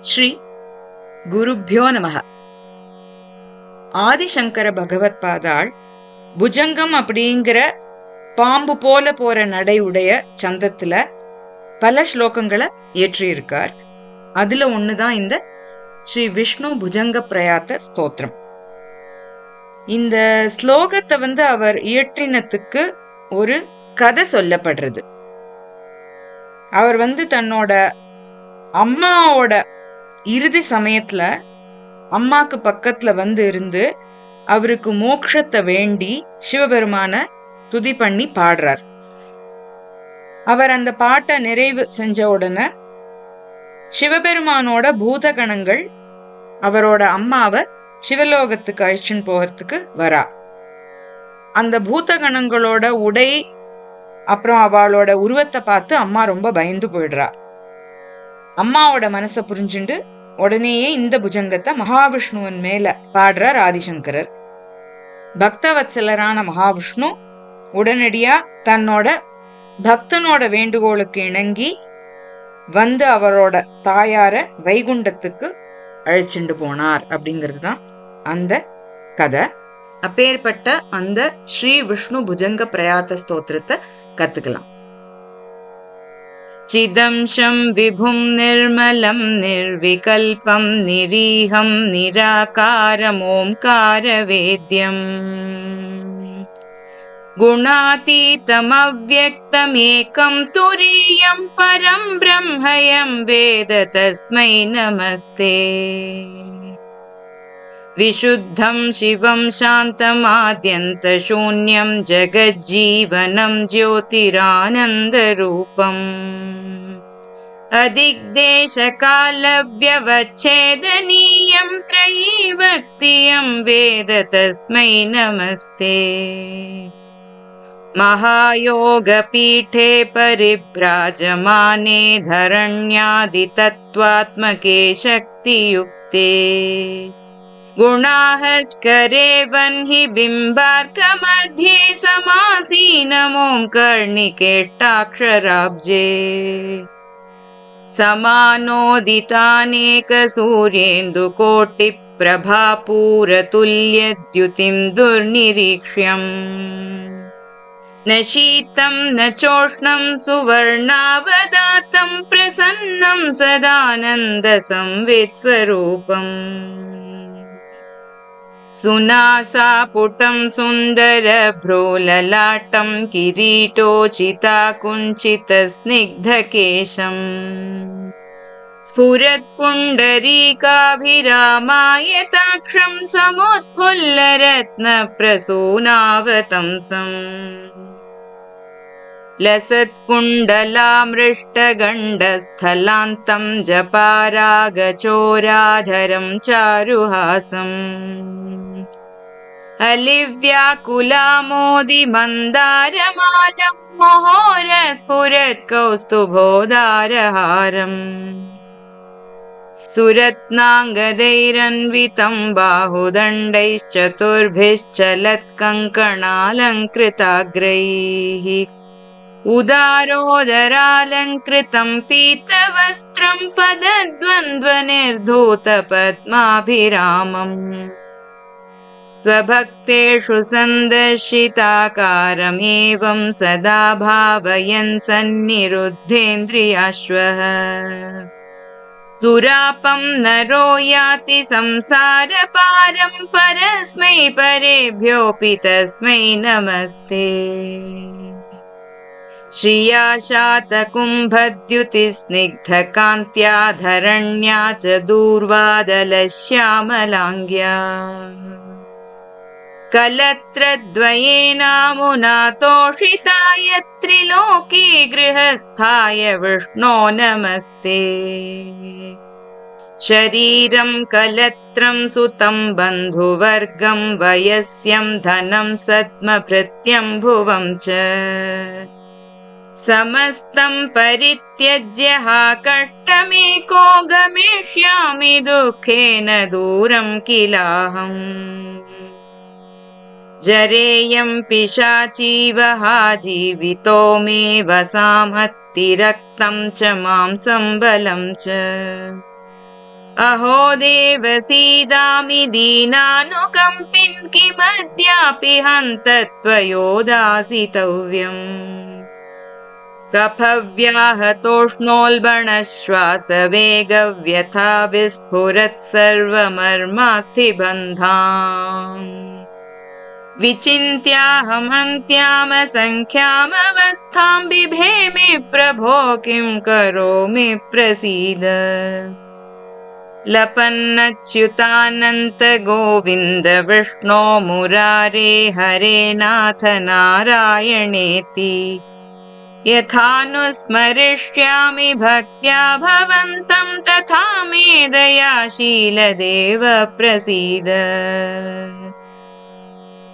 ஸ்ரீ குருப்யோ நமஹ. ஆதிசங்கர பகவத் பாதாள் புஜங்கம் அப்படிங்கிற பாம்பு போல போற நடை உடைய சந்தத்துல பல ஸ்லோகங்களை இயற்றியிருக்கார். அதுல ஒண்ணுதான் இந்த ஸ்ரீ விஷ்ணு புஜங்க பிரயாத்த ஸ்தோத்திரம். இந்த ஸ்லோகத்தை அவர் இயற்றினத்துக்கு ஒரு கதை சொல்லப்படுறது. அவர் தன்னோட அம்மாவோட இறுதி சமயத்துல அம்மாக்கு பக்கத்துல இருந்து அவருக்கு மோட்சத்தை வேண்டி சிவபெருமான துதி பண்ணி பாடுறார். அவர் அந்த பாட்டை நிறைவு செஞ்ச உடனே சிவபெருமானோட பூதகணங்கள் அவரோட அம்மாவை சிவலோகத்துக்கு அழிச்சுன்னு போகிறதுக்கு வரா. அந்த பூதகணங்களோட உடை அப்புறம் அவளோட உருவத்தை பார்த்து அம்மா ரொம்ப பயந்து போயிடுறா. அம்மாவோட மனசை புரிஞ்சுண்டு உடனேயே இந்த புஜங்கத்தை மகாவிஷ்ணுவின் மேல பாடுறார் ஆதிசங்கரர். பக்தவத்சலரான மகாவிஷ்ணு உடனடியா தன்னோட பக்தனோட வேண்டுகோளுக்கு இணங்கி அவரோட தாயார வைகுண்டத்துக்கு அழைச்சிண்டு போனார் அப்படிங்கிறது தான் அந்த கதை. அப்பேற்பட்ட அந்த ஸ்ரீ விஷ்ணு புஜங்க பிரயாத்த ஸ்தோத்திரத்தை கத்துக்கலாம். சிதம்சம் விபும் நிர்மலம் நிர்விகல்பம் நிரீஹம் நிராகாரம் ஓம்கார வேத்யம் குணாதீதம் அவ்யக்தம் ஏகம் துரியம் பரம் பிரம்மயம் வேத தஸ்மை நமஸ்தே. विशुद्धं शिवं शान्तमाद्यन्तशून्यं जगज्जीवनं ज्योतिरानन्दरूपम् अदिग्देशकालव्यवच्छेदनीयं त्रयीभक्तियं वेद तस्मै नमस्ते. महायोगपीठे परिभ्राजमाने धरण्यादितत्त्वात्मके शक्तियुक्ते गुणाहस्करे वह्नि बिम्बार्कमध्ये समासीनमों कर्णिकेष्टाक्षराब्जे समानोदितानेकसूर्येन्दुकोटिप्रभापूरतुल्यद्युतिं दुर्निरीक्ष्यम् न शीतं न चोष्णं सुवर्णावदातं प्रसन्नं सदानन्दसंवित्स्वरूपम् सुनासापुटं सुन्दरभ्रूललाटं किरीटोचिताकुञ्चितस्निग्धकेशम् स्फुरत्पुण्डरीकाभिरामायताक्षं समुत्फुल्लरत्नप्रसूनावतंसम् लसत्कुण्डलामृष्टगण्डस्थलान्तं जपारागचोराधरं चारुहासम् अलिव्याकुलामोदिमन्दारमालं मोहोरस्फुरत्कौस्तुभोदारहारम् सुरत्नाङ्गदैरन्वितं बाहुदण्डैश्चतुर्भिश्चलत्कङ्कणालङ्कृताग्रैः उदारोदरालङ्कृतं पीतवस्त्रं पदद्वन्द्वनिर्धूतपद्माभिरामम् स्वभक्तेषु सन्दर्शिताकारमेवं सदा भावयन् सन्निरुद्धेन्द्रियाश्वः दुरापं नरो याति संसारपारं परस्मै परेभ्योऽपि तस्मै नमस्ते. श्रिया शातकुम्भद्युतिस्निग्धकान्त्या धरण्या च दूर्वादलश्यामलाङ्ग्या कलत्रद्वयेनामुना तोषिताय त्रिलोकी गृहस्थाय विष्णो नमस्ते. शरीरं कलत्रं सुतं बन्धुवर्गं वयस्यं धनं सद्मभृत्यं भुवं च समस्तं परित्यज्य हा कष्टमेको गमिष्यामि दुःखेन दूरं किलाहम्. जरेयं पिशाचीव हा जीवितो मे वसामत्तिरक्तं च मांसं बलं च अहो देव सीदामि दीनानुकम्पिन् किमद्यापि हन्त त्वयोदासितव्यम् कफव्याहतोष्णोल्बणश्वासवेगव्यथा विस्फुरत् सर्वमर्मास्थि बन्धाम् विचिन्त्याहमन्त्यामसङ्ख्यामवस्थां बिभेमि प्रभो किं करोमि प्रसीद लपन्नच्युतानन्त गोविन्द विष्णो मुरारे हरे नाथ नारायणेति यथानुस्मरिष्यामि भक्त्या भवन्तं तथा मे दयाशीलदेव प्रसीद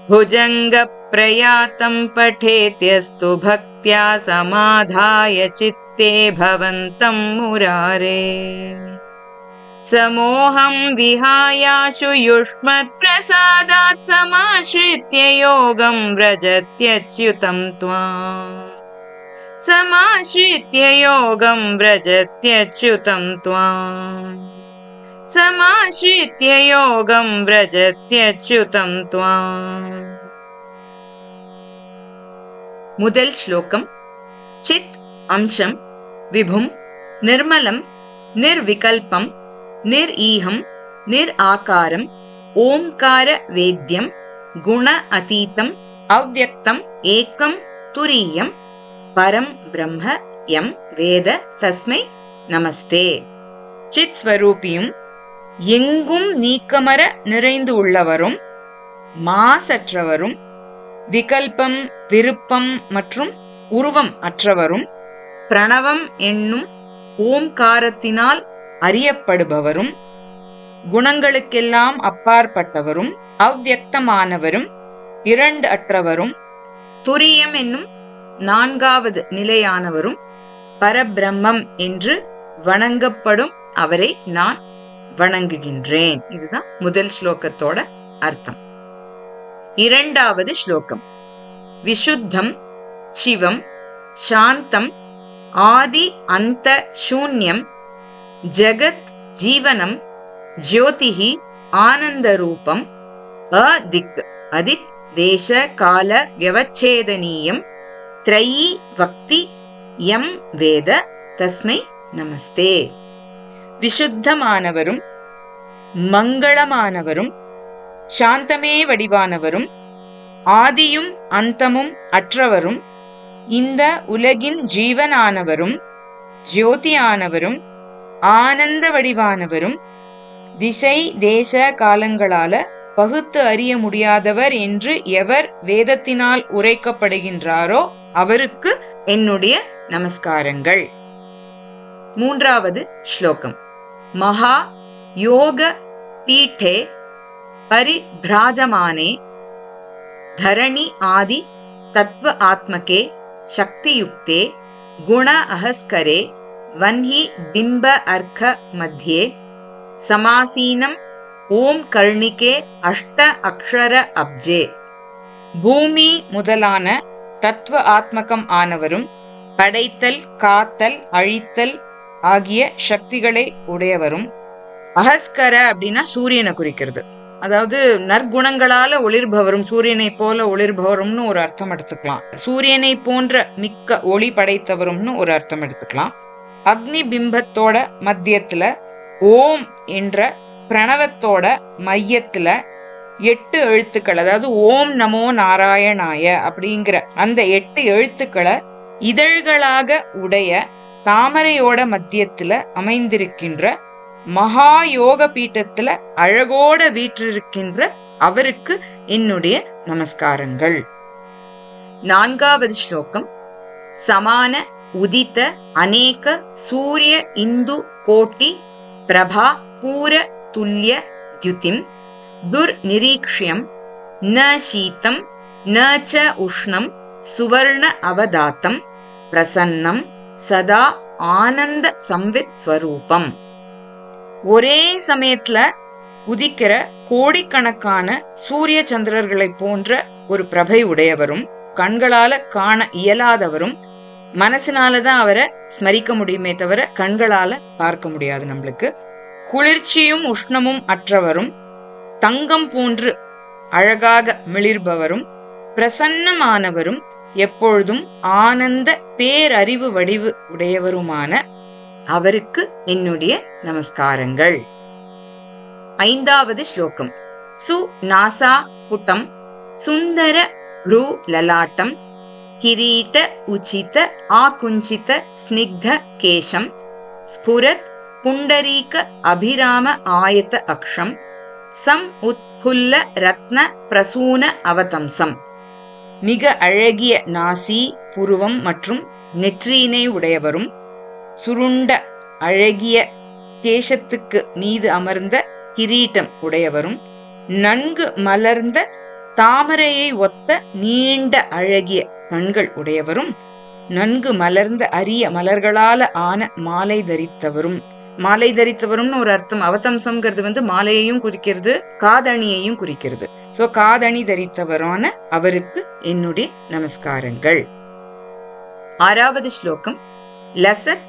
भुजङ्गप्रयातं पठेत्यस्तु भक्त्या समाधाय चित्ते भवन्तं मुरारे समोहं विहायाशु युष्मत्प्रसादात् समाश्रित्य योगं व्रजत्यच्युतं त्वाम् समाश्रित्य योगं व्रजत्यच्युतं त्वाम् समाश्रित्य योगं व्रजत्यच्युतं त्वाम् முதல் ஸ்லோகம். சித் அம்சம் விபும் நிர்மலம் நிர்விகல்பம் நிர்ஈஹம் நிர்ஆகாரம் ஓம்கார வேத்யம் குண அதீதம் அவ்யக்தம் ஏகம் துரியம் பரம் பிரம்ம யம் வேத தஸ்மை நமஸ்தே. சித் ஸ்வரூபியும் எங்கும் நீக்கமர நிறைந்து உள்ளவரும் மாசற்றவரும் விகல்பம் விருப்பம் மற்றும் உருவம் அற்றவரும் பிரணவம் என்னும் ஓம்காரத்தினால் அறியப்படுபவரும் குணங்களுக்கெல்லாம் அப்பாற்பட்டவரும் அவ்யக்தமானவரும் இரண்டு அற்றவரும் துரியம் என்னும் நான்காவது நிலையானவரும் பரபிரம்மம் என்று வணங்கப்படும் அவரை நான் வணங்குகின்றேன். இதுதான் முதல் ஸ்லோகத்தோட அர்த்தம். இரண்டாவது ஸ்லோகம். விசுத்தம் சிவம் சாந்தம் ஆதி அந்த சூன்யம் ஜகத் ஜீவனம் ஜோதிஹி ஆனந்த ரூபம் அதிக் அதிக் தேச கால வியவச்சேதனீயம் த்ரயி வக்தி யம் வேத தஸ்மை நமஸ்தே. விசுத்தமானவரும் மங்களமானவரும் சாந்தமே வடிவானவரும் ஆதியும் அந்தமும் அற்றவரும் இந்த உலகின் ஜீவனானவரும் ஜோதியானவரும் ஆனந்த வடிவானவரும் திசை தேச காலங்களால பகுத்து அறிய முடியாதவர் என்று எவர் வேதத்தினால் உரைக்கப்படுகின்றாரோ அவருக்கு என்னுடைய நமஸ்காரங்கள். மூன்றாவது ஸ்லோகம். மகா யோக பீட்டே பரிப்ராஜமானே தரணி ஆதி தத்வ ஆத்மகே சக்தியுக்தே குண அஹஸ்கரே வன்ஹி பிம்ப அர்க்க மத்தியே சமாசீனம் ஓம் கர்ணிகே அஷ்ட அக்ஷர அப்ஜே. பூமி முதலான தத்துவ ஆத்மகம் ஆனவரும் படைத்தல் காத்தல் அழித்தல் ஆகிய சக்திகளை உடையவரும். அஹஸ்கர அப்படின்னா சூரியனை குறிக்கிறது. அதாவது நற்குணங்களால ஒளிர்பவரும் சூரியனை போல ஒளிர்பவரும்னு ஒரு அர்த்தம் எடுத்துக்கலாம். சூரியனை போன்ற மிக்க ஒளி படைத்தவரும்னு ஒரு அர்த்தம் எடுத்துக்கலாம். அக்னி பிம்பத்தோட மத்தியத்துல ஓம் என்ற பிரணவத்தோட மையத்துல 8 எழுத்துக்கள், அதாவது ஓம் நமோ நாராயணாய அப்படிங்கிற அந்த 8 எழுத்துக்களை இதழ்களாக உடைய தாமரையோட மத்தியத்துல அமைந்திருக்கின்ற மகா யோக பீட்டத்துல அழகோட வீற்றிருக்கின்ற அவருக்கு என்னுடைய நமஸ்காரங்கள். நான்காவது ஸ்லோகம். சமான உதித்த அநேக சூரிய இந்து கோட்டி பிரபா பூர துல்லிய த்யுதிம் துர்நிரீக்ஷ்யம் ந சீதம் ந ச உஷ்ணம் சுவர்ண அவதாத்தம் பிரசன்னம் சதா ஆனந்த சம்வித் ஸ்வரூபம். ஒரே சமயத்துல உதிக்கிற கோடிக்கணக்கான சூரிய சந்திரர்களை போன்ற ஒரு பிரபை உடையவரும் கண்களால காண இயலாதவரும் மனசினாலதான் அவரை ஸ்மரிக்க முடியுமே தவிர கண்களால பார்க்க முடியாது. நம்மளுக்கு குளிர்ச்சியும் உஷ்ணமும் அற்றவரும், தங்கம் போன்று அழகாக மிளிர்பவரும், பிரசன்னமானவரும், எப்பொழுதும் ஆனந்த பேரறிவு வடிவு உடையவருமான அவருக்கு என்னுடைய நமஸ்காரங்கள். 5வது ஸ்லோகம். சு நாசா புட்டம் சுந்தர ப்ரூ லலாட்டம் கிரீட உச்சித ஆகுஞ்சித ஸ்னிக்த கேசம் ஸ்புரத் புண்டரீக அபிராம ஆயத அக்ஷம் சம் உத்புல்ல ரத்ன பிரசூன அவதம்சம். மிக அழகிய நாசி, புருவம் மற்றும் நெற்றியினை உடையவரும், சுருண்ட அழகிய கேசத்துக்கு மீது அமர்ந்த கிரீட்டம் உடையவரும், நன்கு மலர்ந்த தாமரையை ஒத்த நீண்ட அழகிய கண்கள் உடையவரும், நன்கு மலர்ந்த அரிய மலர்களால ஆன மாலை தரித்தவரும். மாலை தரித்தவரும்னு ஒரு அர்த்தம். அவதம்சம்ங்கிறது மாலையையும் குறிக்கிறது, காதணியையும் குறிக்கிறது. சோ காதணி தரித்தவரான அவருக்கு என்னுடைய நமஸ்காரங்கள். 6வது ஸ்லோகம். லசத்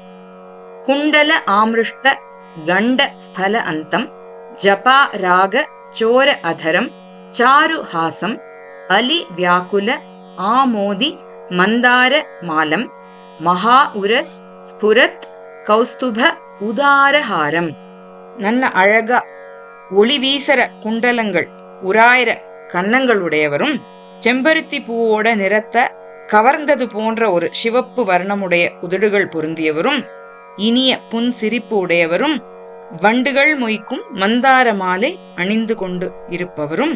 குண்டல ஆம்ருஷ்ட கண்ட ஸ்தல அந்தம் ஜபா ராக சோர அதரம் சாரு ஹாசம் அலி வியாக்குல ஆமோதி மந்தார மாலம் மகா உரஸ் ஸ்புரத் கௌஸ்துப உதாரஹாரம். நல்ல அழகா ஒளி வீசர குண்டலங்கள், உராயிர கன்னங்கள் உடையவரும், செம்பருத்தி பூவோட நிறத்தை கவர்ந்தது போன்ற ஒரு சிவப்பு வர்ணமுடைய உதடுகள் பொருந்தியவரும், இனிய புன் சிரிப்பு உடையவரும், வண்டுகள் மொய்க்கும் மந்தார மாலை அணிந்து கொண்டு இருப்பவரும்,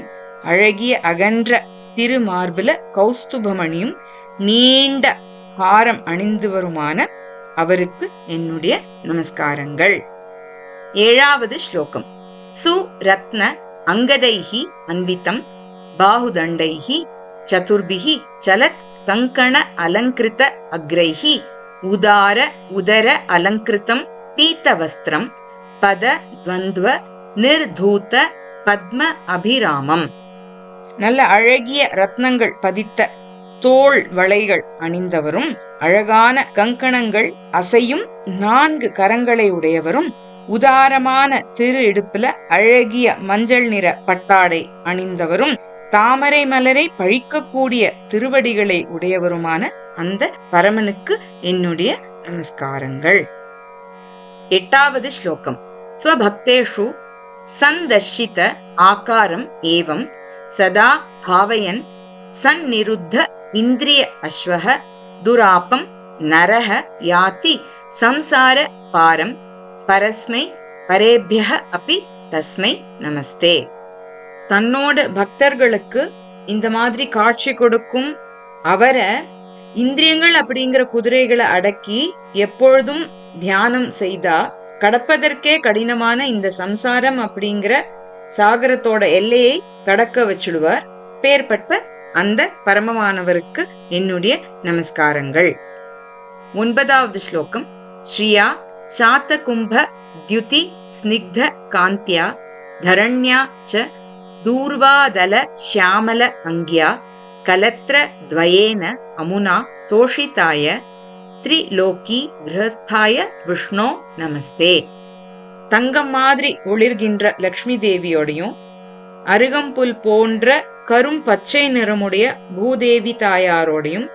அழகிய அகன்ற திருமார்புல கௌஸ்துபமணியும் நீண்ட ஹாரம் அணிந்துவருமான அவருக்கு என்னுடைய நமஸ்காரங்கள். 7வது ஸ்லோகம். சு ரத்ன அங்கதைஹி அன்விதம் பாஹுதண்டைஹி சதுர்பிஹி சலத் கங்கண அலங்கிருத அக்ரைஹி உதார உதர அலங்கிருதம் பீத்தவஸ்திரம் பத துவந்த்வ நிர்தூத பத்ம அபிராமம். நல்ல அழகிய ரத்னங்கள் பதித்த தோள் வளைகள் அணிந்தவரும், அழகான கங்கணங்கள் அசையும் 4 கரங்களை உடையவரும், உதாரமான திரு இடுப்புல அழகிய மஞ்சள் நிற பட்டாடை அணிந்தவரும், தாமரை மலரை பழிக்கக்கூடிய திருவடிகளை உடையவருமான அந்த பரமனுக்கு என்னுடைய நமஸ்காரங்கள். 8வது ஸ்லோகம். ஸ்வபக்தேஷு சந்தர்ஷித ஆகாரம் ஏவம் சதா பாவயன் சந்நிருத்த இந்திரிய அஸ்வஹ துராபம் நரஹ யாதி சம்சார பாரம் பரஸ்மை பரேபியஹ அபி தஸ்மை நமஸ்தே. தன்னோட பக்தர்களுக்கு இந்த மாதிரி காட்சி கொடுக்கும் அவரை இந்திரியங்கள் அப்படிங்கிற குதிரைகளை அடக்கி எப்பொழுதும் தியானம் செய்தா கடப்பதற்கே கடினமான இந்த சம்சாரம் அப்படிங்கிற சாகரத்தோட எல்லையை கடக்க வச்சுடுவார். பேர்பட்ட அந்த பரமமானவருக்கு என்னுடைய நமஸ்காரங்கள். 9வது ஸ்லோகம். ஸ்ரீயா சாத்த கும்ப த்யுதி ஸ்னிக்த காந்தியா தரண்யா ச தூர்வாதல ஷியாமல அங்கியா கலத்ர துவயேன அமுனா தோஷிதாய த்ரிலோகி கிரஹஸ்தாய விஷ்ணோ நமஸ்தே. தங்கம் மாதிரி ஒளிர்கின்ற லக்ஷ்மி தேவியோடையும், அருகம்புல் போன்ற கரும் பச்சை நிறமுடைய பூதேவி தாயாரோடையும்,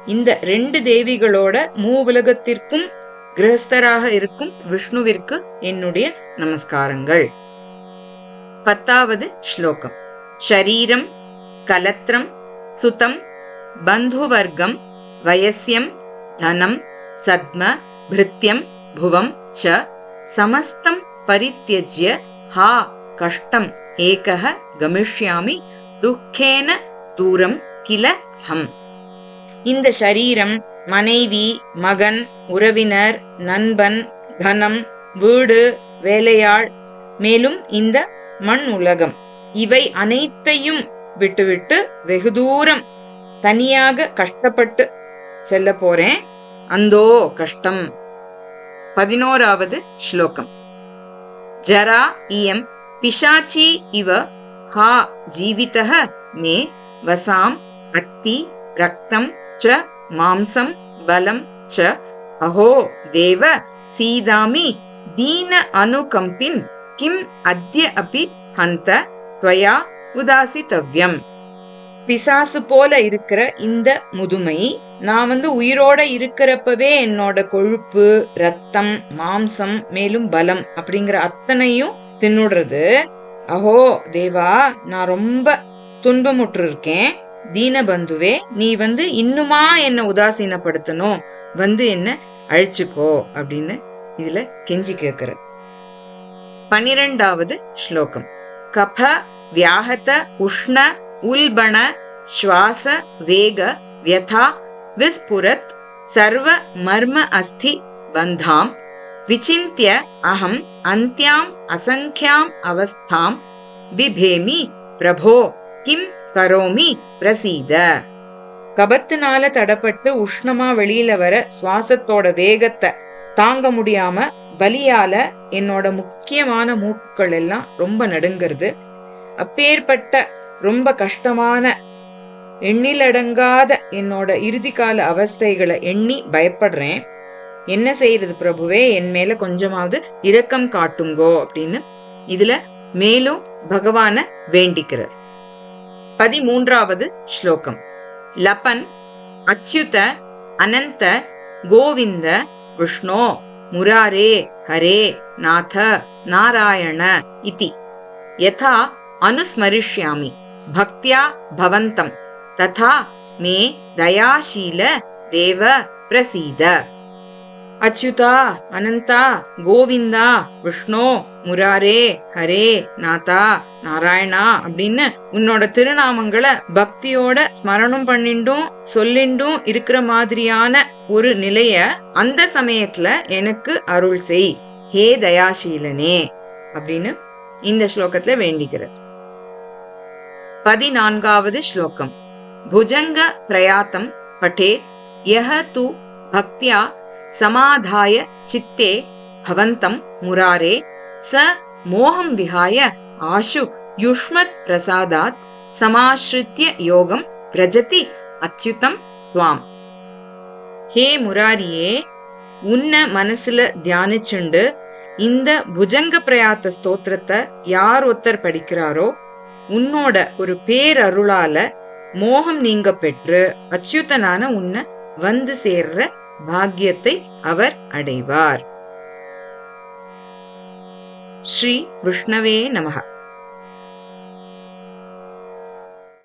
இந்த 2 தேவிகளோட மூவுலகத்திற்கும் கிரகஸ்தராக இருக்கும் விஷ்ணுவிற்கு என்னுடைய நமஸ்காரங்கள். 10வது ஸ்லோகம். ஷரீரம் கலத்ரம் சுதம் பந்துவர்க்கம் வயஸ்யம் தனம் சத்ம பிருத்யம் புவம் ச சமஸ்தம் பரித்யஜ்ய ஹா கஷ்டம் ஏகஹ கமிஷ்யாமி துக்கேன தூரம் கில ஹம். இந்த ஷரீரம், மனைவி, மகன், உறவினர், நண்பன், தனம், வீடு, வேலையாள், மேலும் இந்த மண் உலகம், இவை அனைத்தையும் விட்டுவிட்டு வெகு தூரம் தனியாக கஷ்டப்பட்டு செல்ல போறேன். அந்தோ கஷ்டம். 11வது ஸ்லோகம். ஜரா இயம் பிஷாச்சி இவ ஹா ஜீவிதஹ மே வசாம் அத்தி ரக்தம் ச மாம்சம் பலம் ச அஹோ தேவ சீதாமி दीन अनुकंपिन किम अद्य अपि हंत त्वया उदासितव्यम. பிசாசு போல இருக்கிற இந்த முதுமை, நான் உயிரோட இருக்கிறப்பவே என்னோட கொழுப்பு, ரத்தம், மாம்சம், மேலும் பலம் அப்படிங்கிற அத்தனையும் தின்னுடுறது. அஹோ தேவா, நான் ரொம்ப துன்பமுற்று இருக்கேன். தீனபந்துவே, நீ இன்னுமா என்ன உதாசீனப்படுத்தணும், என்ன அழிச்சுக்கோ அப்படின்னு இதுல கெஞ்சி கேக்குற. 12வது ஸ்லோகம். கப வியாஹத உஷ்ண உல்பண ஸ்வாச வேக வியதா விஸ்புரத் சர்வ மர்ம அஸ்தி பந்தாம் விசிந்திய அகம் அந்த்யாம் அசங்கியாம் அவஸ்தாம் பிபேமி பிரபோ கிம் கரோமி பிரசீத. கபத்தினால தடப்பட்டு உஷ்ணமா வெளியில வர சுவாசத்தோட வேகத்தை தாங்க முடியாம வலியால என்னோட முக்கியமான மூக்குகள் எல்லாம் ரொம்ப நடுங்கிறது. அப்பேற்பட்ட ரொம்ப கஷ்டமான எண்ணிலடங்காத என்னோட இறுதி கால அவஸ்தைகளை எண்ணி பயப்படுறேன். என்ன செய்யறது பிரபுவே, என் மேல கொஞ்சமாவது இரக்கம் காட்டுங்கோ அப்படின்னு இதுல மேலும் பகவான வேண்டிக்கிறார். 13வது ஸ்லோகம். லபன் அச்சுத அனந்த கோவிந்த விஷ்ணோ முராரே ஹரே நாத நாராயண இதி யதா அனுஸ்மரிஷ்யாமி பக்தியா பவந்தம் ததா மே தயாசீல தேவ பிரசீத. அச்சுதா, அனந்தா, கோவிந்தா, விஷ்ணு, முராரே, ஹரே, நாதா, நாராயணா அப்படின்னு உன்னோட திருநாமங்களை பக்தியோட ஸ்மரணம் பண்ணிண்டும் சொல்லிண்டும் இருக்கிற மாதிரியான ஒரு நிலைய அந்த சமயத்துல எனக்கு அருள் செய், ஹே தயாசீலனே அப்படின்னு இந்த ஸ்லோகத்துல வேண்டிக்கிறார். 14வது ஸ்லோகம். புஜங்க பிரயாத்தம் பட்டே யஹ து பக்தியா சமாதாய சித்தே பவந்தம் முராரே ச மோகம் விஹாய ஆஷு யுஷ்மத் பிரசாதாத் சமாஸ்ரித்ய யோகம் பிரஜதி அச்சுதம் துவாம். ஹே முராரியே, உன்ன மனசுல தியானிச்சுண்டு இந்த புஜங்க பிரயாத்த ஸ்தோத்திரத்தை யார் ஒருத்தர் படிக்கிறாரோ உன்னோட ஒரு பேரருளால மோகம் நீங்க பெற்று அச்சுதனான உன்னை சேர்ற பாக்கியத்தை அவர் அடைவார். ஸ்ரீ விஷ்ணவே நமஹ.